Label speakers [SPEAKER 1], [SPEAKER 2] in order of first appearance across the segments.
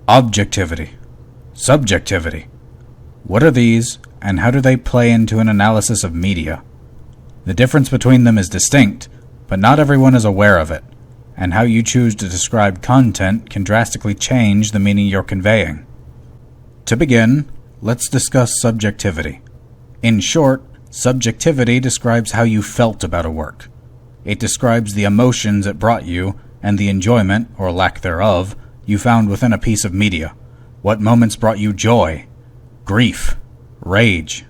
[SPEAKER 1] Objectivity. Subjectivity. What are these, and how do they play into an analysis of media? The difference between them is distinct, but not everyone is aware of it, and how you choose to describe content can drastically change the meaning you're conveying. To begin, let's discuss subjectivity. In short, subjectivity describes how you felt about a work. It describes the emotions it brought you and the enjoyment, or lack thereof, you found within a piece of media. What moments brought you joy, grief, rage.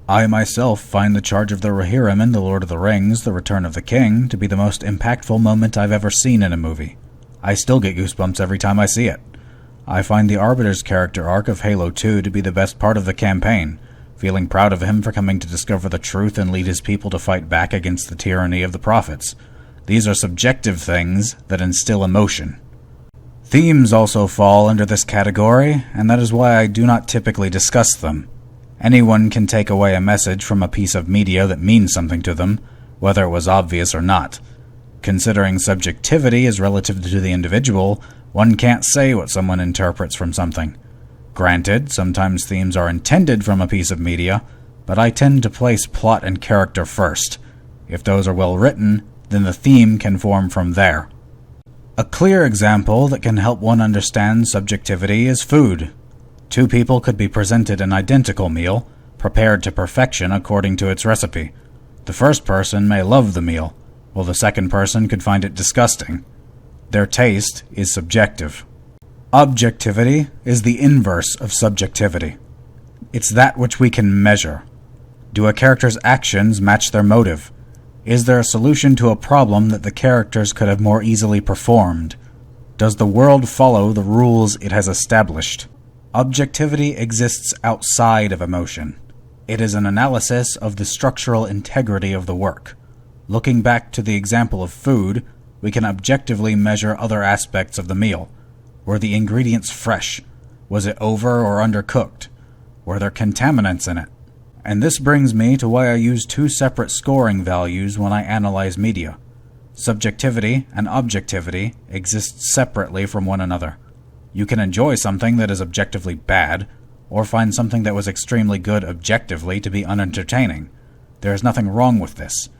[SPEAKER 1] I myself find the charge of the Rohirrim in The Lord of the Rings, The Return of the King, to be the most impactful moment I've ever seen in a movie. I still get goosebumps every time I see it. I find the Arbiter's character arc of Halo 2 to be the best part of the campaign, feeling proud of him for coming to discover the truth and lead his people to fight back against the tyranny of the prophets. These are subjective things that instill emotion. Themes also fall under this category, and that is why I do not typically discuss them. Anyone can take away a message from a piece of media that means something to them, whether it was obvious or not. Considering subjectivity is relative to the individual, one can't say what someone interprets from something. Granted, sometimes themes are intended from a piece of media, but I tend to place plot and character first. If those are well written, then the theme can form from there. A clear example that can help one understand subjectivity is food. Two people could be presented an identical meal, prepared to perfection according to its recipe. The first person may love the meal, while the second person could find it disgusting. Their taste is subjective. Objectivity is the inverse of subjectivity. It's that which we can measure. Do a character's actions match their motive? Is there a solution to a problem that the characters could have more easily performed? Does the world follow the rules it has established? Objectivity exists outside of emotion. It is an analysis of the structural integrity of the work. Looking back to the example of food, we can objectively measure other aspects of the meal. Were the ingredients fresh? Was it over or undercooked? Were there contaminants in it? And this brings me to why I use two separate scoring values when I analyze media. Subjectivity and objectivity exist separately from one another. You can enjoy something that is objectively bad, or find something that was extremely good objectively to be unentertaining. There is nothing wrong with this.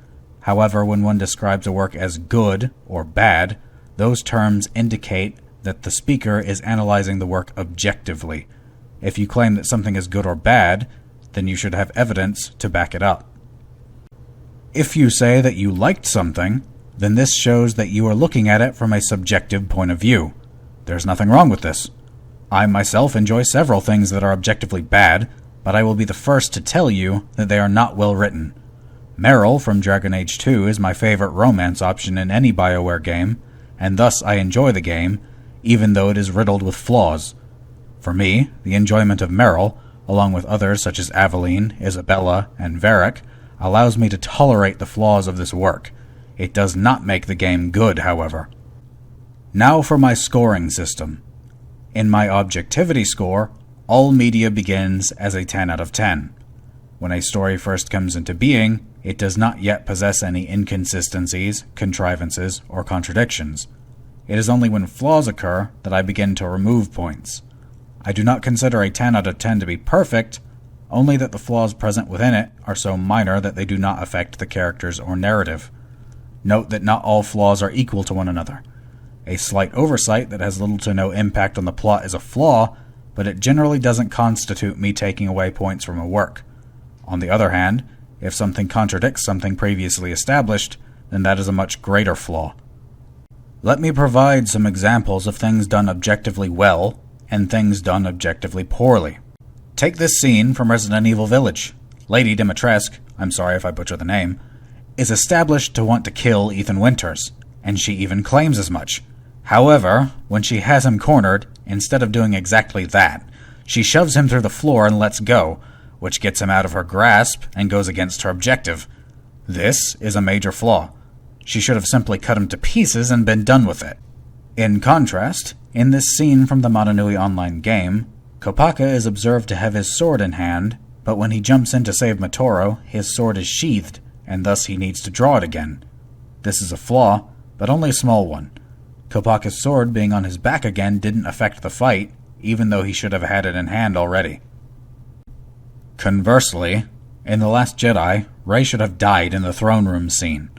[SPEAKER 1] However, when one describes a work as good or bad, those terms indicate that the speaker is analyzing the work objectively. If you claim that something is good or bad, then you should have evidence to back it up. If you say that you liked something, then this shows that you are looking at it from a subjective point of view. There's nothing wrong with this. I myself enjoy several things that are objectively bad, but I will be the first to tell you that they are not well written. Meryl from Dragon Age 2 is my favorite romance option in any BioWare game, and thus I enjoy the game, even though it is riddled with flaws. For me, the enjoyment of Meryl, along with others such as Aveline, Isabella, and Varric, allows me to tolerate the flaws of this work. It does not make the game good, however. Now for my scoring system. In my objectivity score, all media begins as a 10 out of 10. When a story first comes into being, it does not yet possess any inconsistencies, contrivances, or contradictions. It is only when flaws occur that I begin to remove points. I do not consider a 10 out of 10 to be perfect, only that the flaws present within it are so minor that they do not affect the characters or narrative. Note that not all flaws are equal to one another. A slight oversight that has little to no impact on the plot is a flaw, but it generally doesn't constitute me taking away points from a work. On the other hand, if something contradicts something previously established, then that is a much greater flaw. Let me provide some examples of things done objectively well, and things done objectively poorly. Take this scene from Resident Evil Village. Lady Dimitrescu, I'm sorry if I butcher the name, is established to want to kill Ethan Winters, and she even claims as much. However, when she has him cornered, instead of doing exactly that, she shoves him through the floor and lets go, which gets him out of her grasp and goes against her objective. This is a major flaw. She should have simply cut him to pieces and been done with it. In contrast, in this scene from the Motonui Online game, Kopaka is observed to have his sword in hand, but when he jumps in to save Motoro, his sword is sheathed, and thus he needs to draw it again. This is a flaw, but only a small one. Kopaka's sword being on his back again didn't affect the fight, even though he should have had it in hand already. Conversely, in The Last Jedi, Rey should have died in the throne room scene.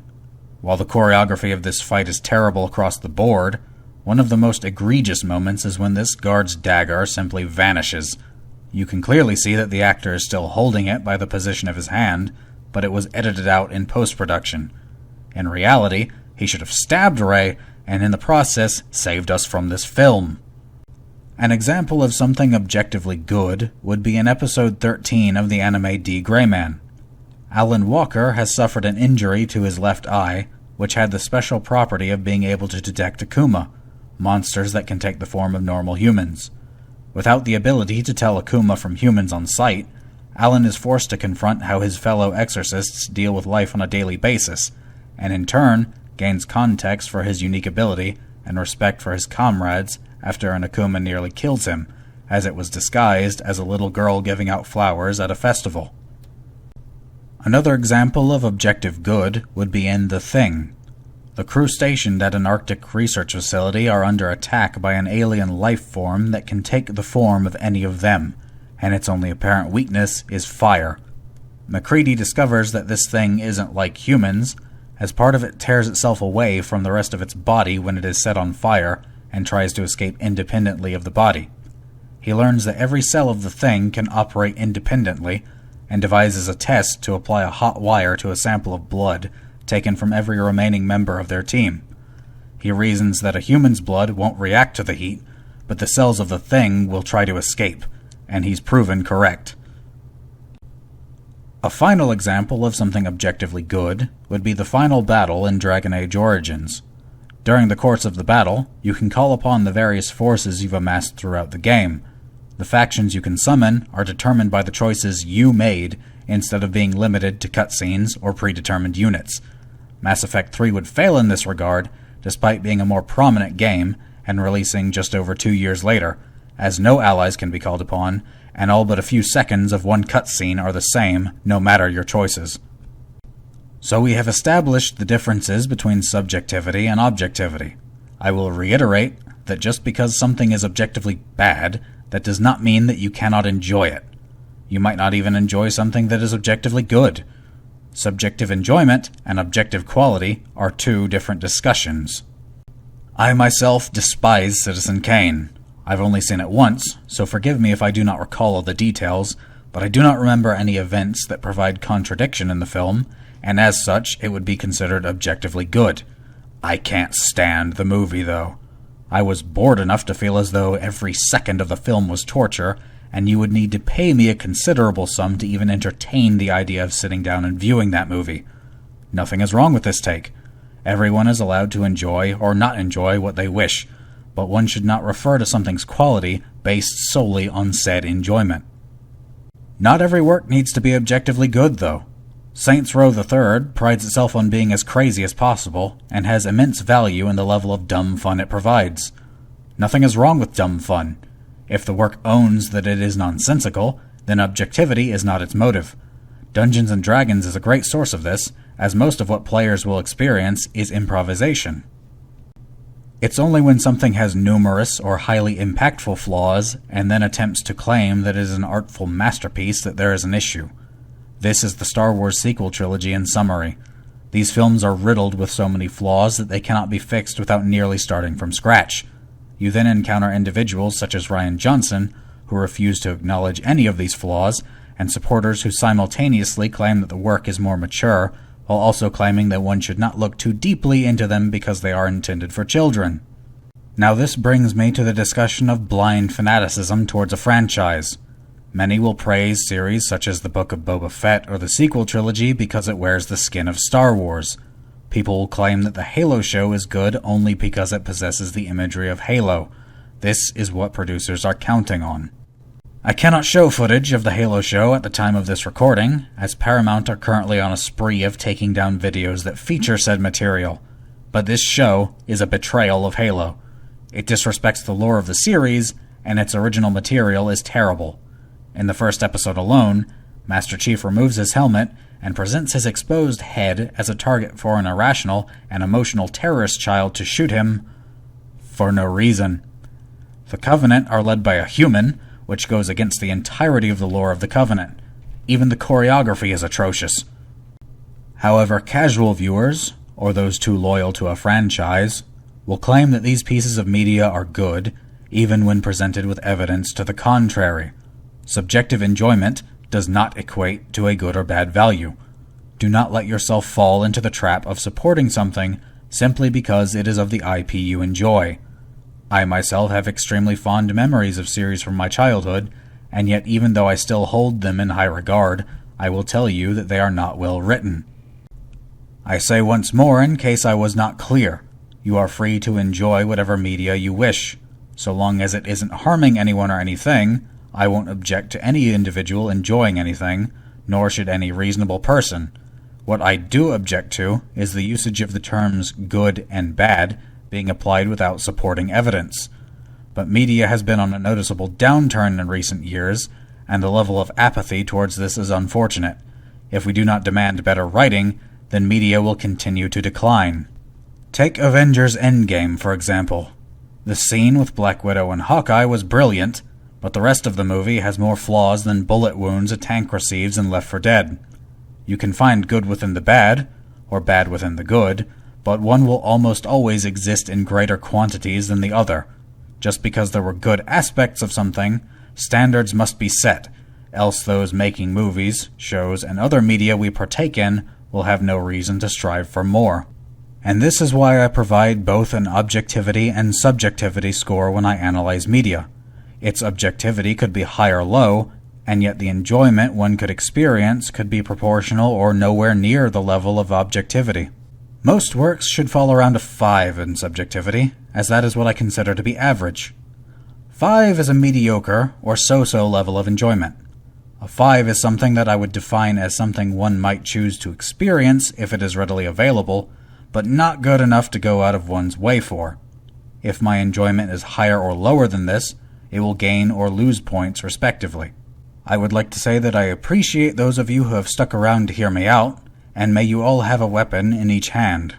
[SPEAKER 1] While the choreography of this fight is terrible across the board, one of the most egregious moments is when this guard's dagger simply vanishes. You can clearly see that the actor is still holding it by the position of his hand, but it was edited out in post-production. In reality, he should have stabbed Rey, and in the process, saved us from this film. An example of something objectively good would be in episode 13 of the anime D. Gray Man. Alan Walker has suffered an injury to his left eye, which had the special property of being able to detect Akuma, monsters that can take the form of normal humans. Without the ability to tell Akuma from humans on sight, Alan is forced to confront how his fellow exorcists deal with life on a daily basis, and in turn gains context for his unique ability and respect for his comrades after an Akuma nearly kills him, as it was disguised as a little girl giving out flowers at a festival. Another example of objective good would be in The Thing. The crew stationed at an Arctic research facility are under attack by an alien life form that can take the form of any of them, and its only apparent weakness is fire. MacReady discovers that this thing isn't like humans, as part of it tears itself away from the rest of its body when it is set on fire and tries to escape independently of the body. He learns that every cell of the thing can operate independently, and devises a test to apply a hot wire to a sample of blood taken from every remaining member of their team. He reasons that a human's blood won't react to the heat, but the cells of the thing will try to escape, and he's proven correct. A final example of something objectively good would be the final battle in Dragon Age Origins. During the course of the battle, you can call upon the various forces you've amassed throughout the game. The factions you can summon are determined by the choices you made instead of being limited to cutscenes or predetermined units. Mass Effect 3 would fail in this regard, despite being a more prominent game and releasing just over 2 years later, as no allies can be called upon, and all but a few seconds of one cutscene are the same, no matter your choices. So we have established the differences between subjectivity and objectivity. I will reiterate that just because something is objectively bad, that does not mean that you cannot enjoy it. You might not even enjoy something that is objectively good. Subjective enjoyment and objective quality are two different discussions. I myself despise Citizen Kane. I've only seen it once, so forgive me if I do not recall all the details, but I do not remember any events that provide contradiction in the film, and as such, it would be considered objectively good. I can't stand the movie, though. I was bored enough to feel as though every second of the film was torture, and you would need to pay me a considerable sum to even entertain the idea of sitting down and viewing that movie. Nothing is wrong with this take. Everyone is allowed to enjoy or not enjoy what they wish, but one should not refer to something's quality based solely on said enjoyment. Not every work needs to be objectively good, though. Saints Row III prides itself on being as crazy as possible, and has immense value in the level of dumb fun it provides. Nothing is wrong with dumb fun. If the work owns that it is nonsensical, then objectivity is not its motive. Dungeons & Dragons is a great source of this, as most of what players will experience is improvisation. It's only when something has numerous or highly impactful flaws, and then attempts to claim that it is an artful masterpiece, that there is an issue. This is the Star Wars sequel trilogy in summary. These films are riddled with so many flaws that they cannot be fixed without nearly starting from scratch. You then encounter individuals such as Rian Johnson, who refuse to acknowledge any of these flaws, and supporters who simultaneously claim that the work is more mature, while also claiming that one should not look too deeply into them because they are intended for children. Now this brings me to the discussion of blind fanaticism towards a franchise. Many will praise series such as the Book of Boba Fett or the sequel trilogy because it wears the skin of Star Wars. People will claim that the Halo show is good only because it possesses the imagery of Halo. This is what producers are counting on. I cannot show footage of the Halo show at the time of this recording, as Paramount are currently on a spree of taking down videos that feature said material. But this show is a betrayal of Halo. It disrespects the lore of the series, and its original material is terrible. In the first episode alone, Master Chief removes his helmet and presents his exposed head as a target for an irrational and emotional terrorist child to shoot him. for no reason. The Covenant are led by a human, which goes against the entirety of the lore of the Covenant. Even the choreography is atrocious. However, casual viewers, or those too loyal to a franchise, will claim that these pieces of media are good, even when presented with evidence to the contrary. Subjective enjoyment does not equate to a good or bad value. Do not let yourself fall into the trap of supporting something simply because it is of the IP you enjoy. I myself have extremely fond memories of series from my childhood, and yet even though I still hold them in high regard, I will tell you that they are not well written. I say once more, in case I was not clear, you are free to enjoy whatever media you wish. So long as it isn't harming anyone or anything, I won't object to any individual enjoying anything, nor should any reasonable person. What I do object to is the usage of the terms good and bad being applied without supporting evidence. But media has been on a noticeable downturn in recent years, and the level of apathy towards this is unfortunate. If we do not demand better writing, then media will continue to decline. Take Avengers Endgame, for example. The scene with Black Widow and Hawkeye was brilliant, but the rest of the movie has more flaws than bullet wounds a tank receives in Left 4 Dead. You can find good within the bad, or bad within the good, but one will almost always exist in greater quantities than the other. Just because there were good aspects of something, standards must be set, else those making movies, shows, and other media we partake in will have no reason to strive for more. And this is why I provide both an objectivity and subjectivity score when I analyze media. Its objectivity could be high or low, and yet the enjoyment one could experience could be proportional or nowhere near the level of objectivity. Most works should fall around a 5 in subjectivity, as that is what I consider to be average. 5 is a mediocre or so-so level of enjoyment. A 5 is something that I would define as something one might choose to experience if it is readily available, but not good enough to go out of one's way for. If my enjoyment is higher or lower than this, it will gain or lose points respectively. I would like to say that I appreciate those of you who have stuck around to hear me out, and may you all have a weapon in each hand.